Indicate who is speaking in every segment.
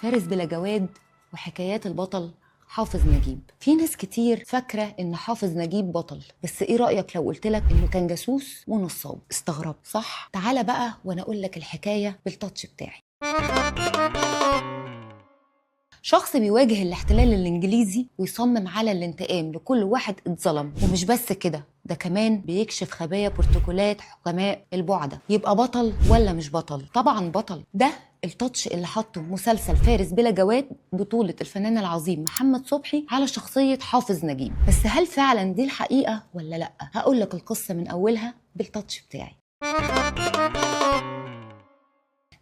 Speaker 1: فارس بلا جواد وحكايات البطل حافظ نجيب. في ناس كتير فاكرة ان حافظ نجيب بطل، بس ايه رأيك لو قلتلك انه كان جاسوس ونصاب؟ استغربت صح؟ تعالى بقى وانا اقول لك الحكاية بالتاتش بتاعي. شخص بيواجه الاحتلال الانجليزي ويصمم على الانتقام لكل واحد اتظلم، ومش بس كده، ده كمان بيكشف خبايا بروتوكولات حكماء البعدة. يبقى بطل ولا مش بطل؟ طبعا بطل. ده التاتش اللي حطه مسلسل فارس بلا جواد بطولة الفنان العظيم محمد صبحي على شخصية حافظ نجيب. بس هل فعلا دي الحقيقة ولا لا؟ هقول لك القصة من اولها بالتاتش بتاعي.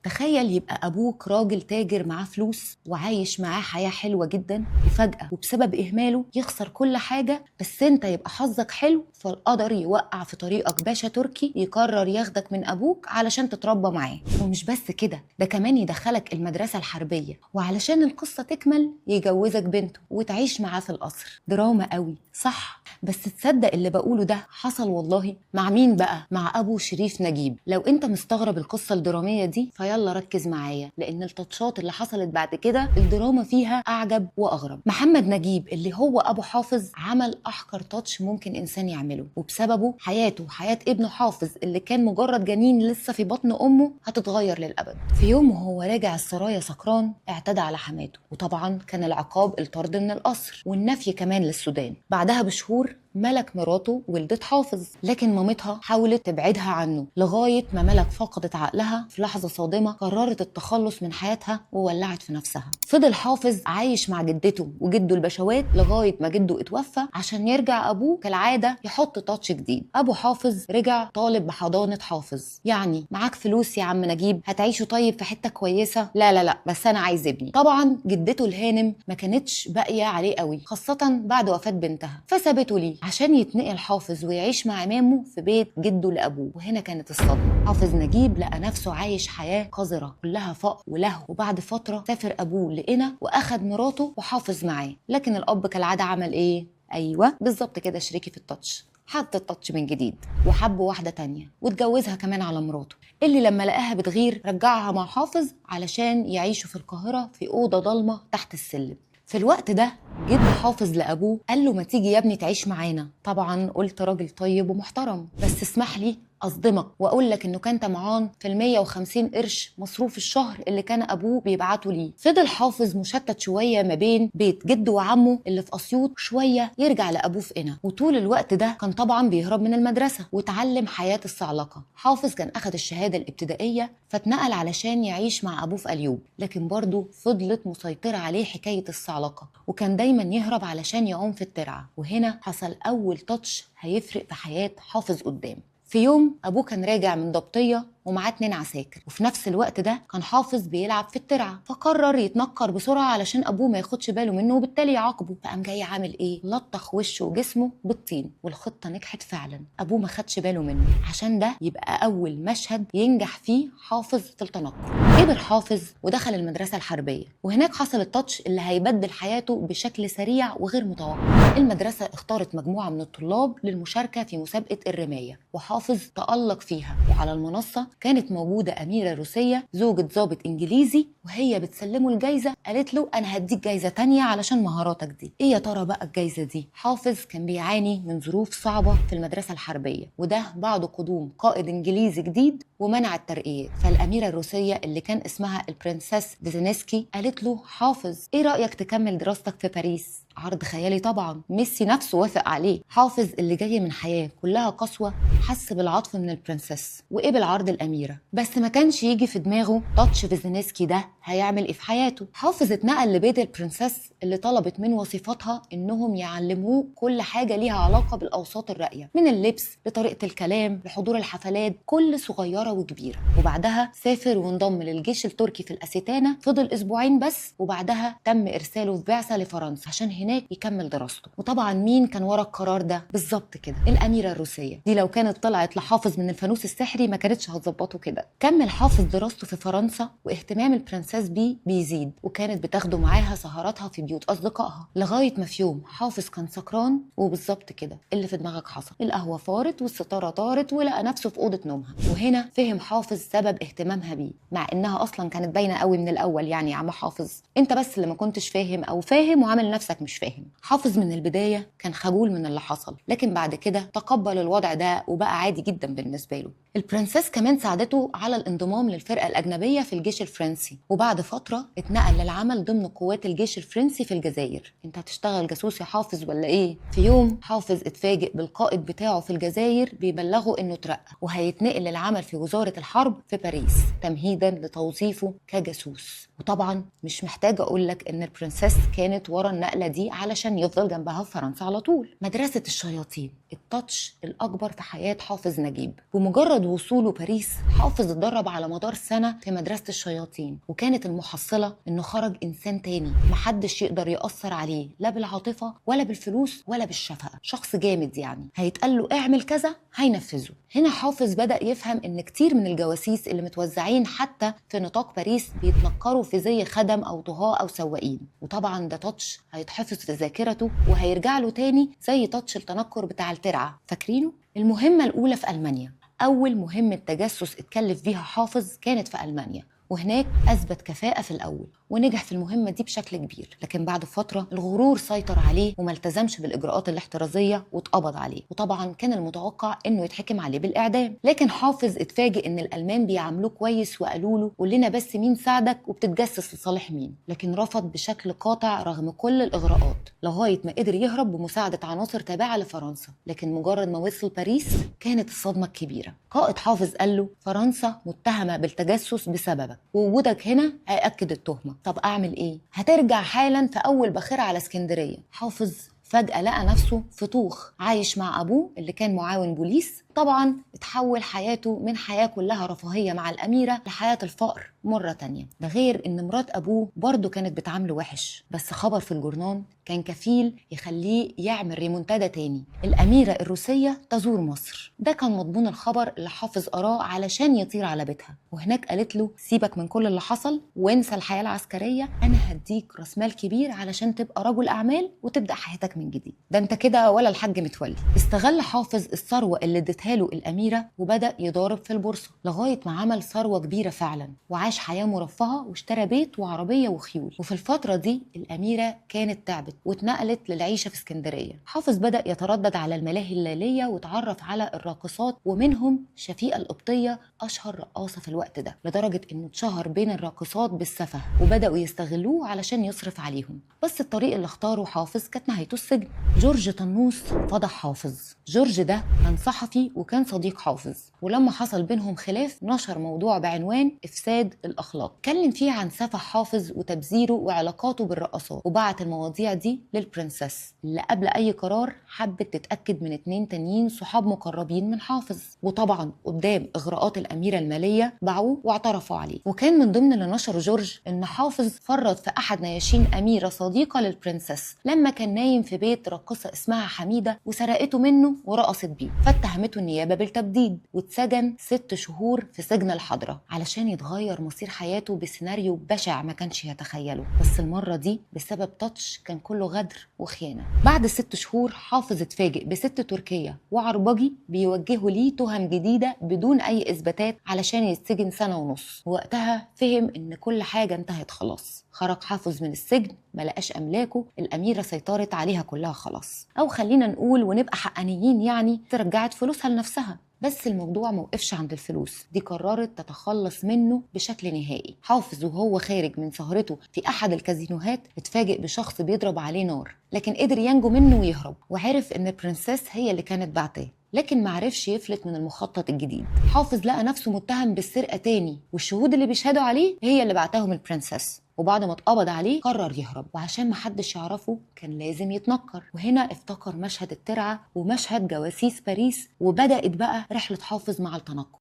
Speaker 1: تخيل يبقى أبوك راجل تاجر معاه فلوس وعايش معاه حياة حلوة جدا، وفجأة وبسبب إهماله يخسر كل حاجة، بس أنت يبقى حظك حلو فالقدر يوقع في طريقك باشا تركي يقرر ياخدك من أبوك علشان تتربى معاه. ومش بس كده، ده كمان يدخلك المدرسة الحربية، وعلشان القصة تكمل يجوزك بنته وتعيش معاه في القصر. دراما قوي صح؟ بس تصدق اللي بقوله ده حصل والله. مع مين بقى؟ مع أبو شريف نجيب. لو أنت مستغرب القصة الدرامية دي فيلا ركز معايا، لأن التاتشات اللي حصلت بعد كده الدراما فيها أعجب وأغرب. محمد نجيب اللي هو أبو حافظ عمل أحقر تاتش ممكن إنسان يعمله، وبسببه حياته وحياة ابنه حافظ اللي كان مجرد جنين لسه في بطن أمه هتتغير للأبد. في يوم وهو راجع السرايا سكران اعتدى على حماته، وطبعا كان العقاب الطرد من القصر والنفي كمان للسودان. بعدها بشهور ملك مراته ولدت حافظ، لكن مامتها حاولت تبعدها عنه لغاية ما ملك فقدت عقلها في لحظة صادمة قررت التخلص من حياتها وولعت في نفسها. فضل حافظ عايش مع جدته وجده البشوات لغاية ما جده اتوفى عشان يرجع أبوه كالعادة يحط تاتش جديد. أبو حافظ رجع طالب بحضانة حافظ. يعني معاك فلوس يا عم نجيب، هتعيشوا طيب في حتة كويسة؟ لا لا لا، بس أنا عايز ابني. طبعا جدته الهانم ما كانتش باقية عليه قوي، خاصة بعد وفاة بنتها، فسابته ليه عشان يتنقل حافظ ويعيش مع عمامه في بيت جده لأبوه. وهنا كانت الصدمة. حافظ نجيب لقى نفسه عايش حياة قذرة كلها فقر ولهو. وبعد فترة سافر أبوه لقنا وأخد مراته وحافظ معاه، لكن الأب كالعادة عمل إيه؟ أيوة بالظبط كده، شريكي في التاتش، حط التاتش من جديد وحب واحدة تانية واتجوزها كمان على مراته، اللي لما لقاها بتغير رجعها مع حافظ علشان يعيشوا في القاهرة في أوضة ضلمة تحت السلم. في الوقت ده جد حافظ لأبوه قال له ما تيجي يا ابني تعيش معانا. طبعا قلت راجل طيب ومحترم، بس اسمح لي أصدمك وأقول لك إنه كان طمعان في 150 قرش مصروف الشهر اللي كان أبوه بيبعته ليه. فضل حافظ مشتت شوية ما بين بيت جده وعمه اللي في أسيوط، شوية يرجع لأبوه في قنا، وطول الوقت ده كان طبعا بيهرب من المدرسة وتعلم حياة الصعلقة. حافظ كان أخد الشهادة الابتدائية فاتنقل علشان يعيش مع أبوه في أليوب، لكن برضه فضلت مسيطرة عليه حكاية الصعلقة، وكان دايما يهرب علشان يعوم في الترعة. وهنا حصل أول تاتش هيفرق في حياة حافظ قدام. في يوم أبوه كان راجع من ضبطية ومعاه 2 عساكر، وفي نفس الوقت ده كان حافظ بيلعب في الترعه، فقرر يتنكر بسرعه علشان ابوه ما ياخدش باله منه وبالتالي يعاقبه. فقام جاي عامل ايه؟ لطخ وشه وجسمه بالطين، والخطه نجحت فعلا. ابوه ما خدش باله منه، عشان ده يبقى اول مشهد ينجح فيه حافظ في التنكر. كبر حافظ ودخل المدرسه الحربيه، وهناك حصل التاتش اللي هيبدل حياته بشكل سريع وغير متوقع. المدرسه اختارت مجموعه من الطلاب للمشاركه في مسابقه الرمايه، وحافظ تألق فيها. وعلى المنصه كانت موجودة أميرة روسية زوجة ضابط إنجليزي، وهي بتسلمه الجايزة قالت له أنا هديك جايزة تانية علشان مهاراتك دي. إيه يا ترى بقى الجايزة دي؟ حافظ كان بيعاني من ظروف صعبة في المدرسة الحربية، وده بعد قدوم قائد إنجليزي جديد ومنع الترقيات. فالأميرة الروسية اللي كان اسمها البرنسس فيزينسكي قالت له حافظ إيه رأيك تكمل دراستك في باريس؟ عرض خيالي طبعا، ميسي نفسه وافق عليه. حافظ اللي جاي من حياة كلها قسوة حس بالعطف من البرنسس وقبل عرض الأميرة، بس ما كانش يجي في دماغه تاتش فيزينسكي ده هيعمل ايه في حياته. حافظ اتنقل لبيت البرنسس اللي طلبت من وصيفتها انهم يعلموه كل حاجة ليها علاقة بالأوساط الراقية، من اللبس لطريقة الكلام لحضور الحفلات، كل صغيرة وكبيرة. وبعدها سافر وانضم للجيش التركي في الأستانة، فضل أسبوعين بس وبعدها تم إرساله في بعثة لفرنسا عشان هناك يكمل دراسته. وطبعا مين كان ورا القرار ده؟ بالظبط كده، الأميرة الروسية دي. لو كانت طلعت لحافظ من الفانوس السحري ما كانتش هتظبطه كده. كمل حافظ دراسته في فرنسا، واهتمام البرنسيس بيه بيزيد، وكانت بتاخده معاها سهراتها في بيوت اصدقائها، لغايه ما في يوم حافظ كان سكران، وبالظبط كده اللي في دماغك حصل، القهوه فارت والستاره طارت ولقى نفسه في اوضه نومها. وهنا فهم حافظ سبب اهتمامها بيه، مع انها اصلا كانت باينه قوي من الاول. يعني يا عم حافظ، انت بس اللي ما كنتش فاهم، او فاهم وعامل نفسك مش فاهم. حافظ من البدايه كان خجول من اللي حصل، لكن بعد كده تقبل الوضع ده وبقى عادي جدا بالنسبه له. البرنسيس كمان ساعدته على الانضمام للفرقه الاجنبيه في الجيش الفرنسي، وبعد فتره اتنقل للعمل ضمن قوات الجيش الفرنسي في الجزائر. انت هتشتغل جاسوس يا حافظ ولا ايه؟ في يوم حافظ اتفاجئ بالقائد بتاعه في الجزائر بيبلغه انه اترقى وهيتنقل للعمل في وزاره الحرب في باريس، تمهيدا لتوظيفه كجاسوس. وطبعا مش محتاجه اقول لك ان البرنسيس كانت ورا النقله دي علشان يفضل جنبها في فرنسا على طول. مدرسه الشياطين، التاتش الاكبر في حياه حافظ نجيب. بمجرد وصوله باريس، حافظ اتدرب على مدار سنه في مدرسه الشياطين، وكانت المحصله انه خرج انسان تاني محدش يقدر ياثر عليه لا بالعاطفه ولا بالفلوس ولا بالشفقه. شخص جامد يعني، هيتقال له اعمل كذا هينفذه. هنا حافظ بدا يفهم ان كتير من الجواسيس اللي متوزعين حتى في نطاق باريس بيتنكروا في زي خدم او طهاة او سواقين، وطبعا ده تاتش هيتحفظ في ذاكرته وهيرجع له تاني زي تاتش التنكر بتاع الترعه، فاكرينه؟ المهمه الاولى في المانيا، اول مهمه تجسس اتكلف بيها حافظ كانت في المانيا، وهناك أثبت كفاءة في الأول ونجح في المهمة دي بشكل كبير. لكن بعد فترة الغرور سيطر عليه وما التزمش بالإجراءات الاحترازية واتقبض عليه، وطبعا كان المتوقع إنه يتحكم عليه بالإعدام. لكن حافظ اتفاجئ إن الألمان بيعاملوه كويس وقالوا له قول لنا بس مين ساعدك وبتتجسس لصالح مين، لكن رفض بشكل قاطع رغم كل الإغراءات، لغاية ما قدر يهرب بمساعدة عناصر تابعة لفرنسا. لكن مجرد ما وصل باريس كانت الصدمة الكبيرة. قائد حافظ قال له فرنسا متهمة بالتجسس بسببك، ووجودك هنا هيأكد التهمة. طب أعمل إيه؟ هترجع حالا في أول باخرة على اسكندرية. حافظ فجأة لقى نفسه في طوخ عايش مع أبوه اللي كان معاون بوليس. طبعا اتحول حياته من حياة كلها رفاهية مع الأميرة لحياة الفقر مرة تانية. ده غير إن مرات أبوه برضه كانت بتعامله وحش، بس خبر في الجورنان كان كفيل يخليه يعمل ريمونتادا تاني، الأميرة الروسية تزور مصر. ده كان مضمون الخبر اللي حافظ قراه علشان يطير على بيتها، وهناك قالت له سيبك من كل اللي حصل وانسى الحياة العسكرية، أنا هديك راس مال كبير علشان تبقى رجل أعمال وتبدأ حياتك من جديد. ده انت كده ولا الحاج متولي. استغل حافظ الثروة اللي ادتها له الأميرة وبدأ يضارب في البورصة لغاية ما عمل ثروة كبيرة فعلا، وعاش حياة مرفهة واشترى بيت وعربية وخيول. وفي الفترة دي الأميرة كانت تعبت واتنقلت للعيشة في اسكندرية. حافظ بدأ يتردد على الملاهي الليلية وتعرف على الراقصات، ومنهم شفيقة القبطية أشهر رقاصة في الوقت ده، لدرجة إنه اتشهر بين الراقصات بالسفه وبدأوا يستغلوه علشان يصرف عليهم. بس الطريق اللي اختاره حافظ كانت نهايته السجن. جورج طنوس فضح حافظ. جورج ده كان صحفي وكان صديق حافظ، ولما حصل بينهم خلاف نشر موضوع بعنوان إفساد الأخلاق، اتكلم فيه عن سفه حافظ وتبذيره وعلاقاته بالرقصات، وبعت المواضيع دي للبرنسس اللي قبل أي قرار حبت تتأكد من 2 تانيين صحاب مقربين من حافظ. وطبعا قدام إغراءات الأميرة المالية باعوه واعترفوا عليه. وكان من ضمن اللي نشره جورج إن حافظ فرط في أحد نياشين أميرة صديقة للبرنسس لما كان نايم في بيت راقصة اسمها حميدة وسرقته منه ورقصت بيه، فاتهمته النيابة بالتبديد واتسجن 6 شهور في سجن الحضرة علشان يتغير مصير حياته بسيناريو بشع ما كانش يتخيله، بس المرة دي بسبب تاتش كان كله غدر وخيانة. بعد 6 شهور حافظ اتفاجئ بست تركية وعربجي بيوجهوا ليه تهم جديدة بدون أي إثباتات علشان يتسجن 1.5 سنة. ووقتها فهم إن كل حاجة انتهت خلاص. خرج حافظ من السجن، ملقاش أملاكه، الأميرة سيطرت عليها كلها خلاص، أو خلينا نقول ونبقى حقانيين يعني ترجعت فلوسها لنفسها. بس الموضوع موقفش عند الفلوس دي، قررت تتخلص منه بشكل نهائي. حافظ وهو خارج من سهرته في أحد الكازينوهات اتفاجئ بشخص بيضرب عليه نار، لكن قدر ينجو منه ويهرب، وعرف إن البرنسيس هي اللي كانت بعتاه، لكن معرفش يفلت من المخطط الجديد. حافظ لقى نفسه متهم بالسرقة تاني، والشهود اللي بيشهدوا عليه هي اللي بعتهم البرنسيس. وبعد ما اتقبض عليه قرر يهرب، وعشان محدش يعرفه كان لازم يتنكر. وهنا افتكر مشهد الترعة ومشهد جواسيس باريس، وبدأت بقى رحلة حافظ مع التنكر.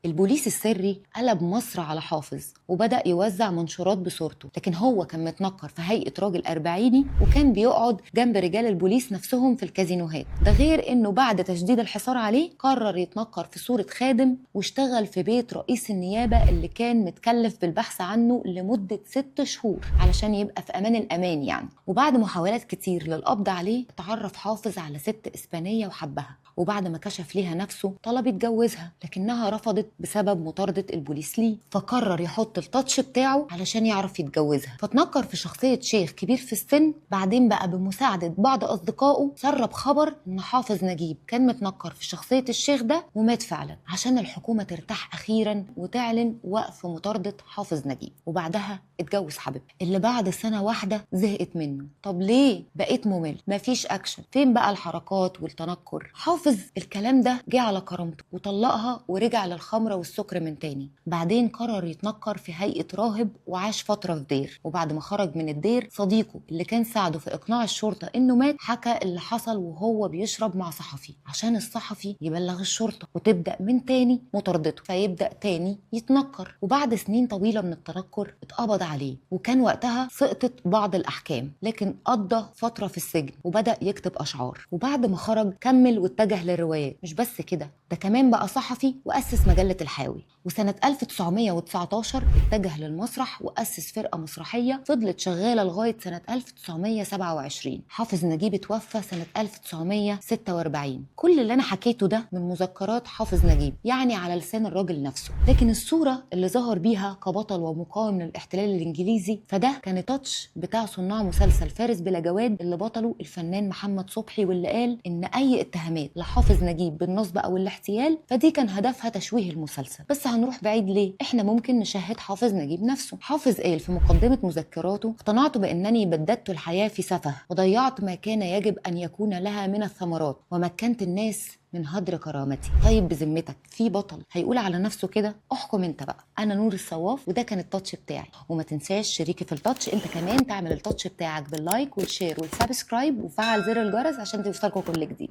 Speaker 1: البوليس السري قلب مصر على حافظ وبدأ يوزع منشورات بصورته، لكن هو كان متنكر في هيئة راجل أربعيني وكان بيقعد جنب رجال البوليس نفسهم في الكازينوهات. ده غير إنه بعد تشديد الحصار عليه قرر يتنكر في صورة خادم واشتغل في بيت رئيس النيابة اللي كان متكلف بالبحث عنه لمدة 6 شهور علشان يبقى في أمان الأمان يعني. وبعد محاولات كتير للقبض عليه اتعرف حافظ على ست إسبانية وحبها، وبعد ما كشف ليها نفسه طلب يتجوزها لكنها رفضت بسبب مطاردة البوليس ليه، فقرر يحط التاتش بتاعه علشان يعرف يتجوزها. فتنكر في شخصية شيخ كبير في السن، بعدين بقى بمساعدة بعض أصدقائه سرب خبر إن حافظ نجيب كان متنكر في شخصية الشيخ ده ومات فعلا، عشان الحكومة ترتاح أخيرا وتعلن وقف مطاردة حافظ نجيب. وبعدها اتجوز حبيبته اللي بعد سنة واحدة زهقت منه. طب ليه؟ بقيت ممل، مفيش أكشن، فين بقى الحركات والتنكر؟ حافظ الكلام ده جه على كرامته وطلقها ورجع للخمرة والسكر من تاني. بعدين قرر يتنكر في هيئة راهب وعاش فترة في دير، وبعد ما خرج من الدير صديقه اللي كان ساعده في إقناع الشرطة إنه مات حكى اللي حصل وهو بيشرب مع صحفي عشان الصحفي يبلغ الشرطة وتبدأ من تاني مطاردته، فيبدأ تاني يتنكر. وبعد سنين طويلة من التنكر اتقبض عليه وكان وقتها سقطت بعض الأحكام، لكن قضى فترة في السجن وبدأ يكتب أشعار. وبعد ما خرج كمل واتجه للروايات. مش بس كده، ده كمان بقى صحفي وأسس مجلة الحاوي. وسنة 1919 اتجه للمسرح وأسس فرقة مسرحية فضلت شغالة لغاية سنة 1927. حافظ نجيب اتوفى سنة 1946. كل اللي أنا حكيته ده من مذكرات حافظ نجيب، يعني على لسان الراجل نفسه. لكن الصورة اللي ظهر بيها كبطل ومقاوم للاحتلال الإنجليزي فده كان تاتش بتاع صناع مسلسل فارس بلا جواد اللي بطله الفنان محمد صبحي، واللي قال إن أي اتهامات لحافظ نجيب بالنصب أو الاحتيال فدي كان هدفها تشويه المسلسل. بس هنروح بعيد ليه؟ احنا ممكن نشاهد حافظ نجيب نفسه. حافظ قال في مقدمة مذكراته: اقتنعت بأنني بددت الحياة في سفه وضيعت ما كان يجب أن يكون لها من الثمرات ومكنت الناس من هدر كرامتي. طيب بذمتك في بطل هيقول على نفسه كده؟ احكم انت بقى. انا نور الصواف وده كان التاتش بتاعي، وما تنساش شريكي في التاتش انت كمان تعمل التاتش بتاعك باللايك والشير والسبسكرايب وفعل زر الجرس عشان توصلكوا كل جديد.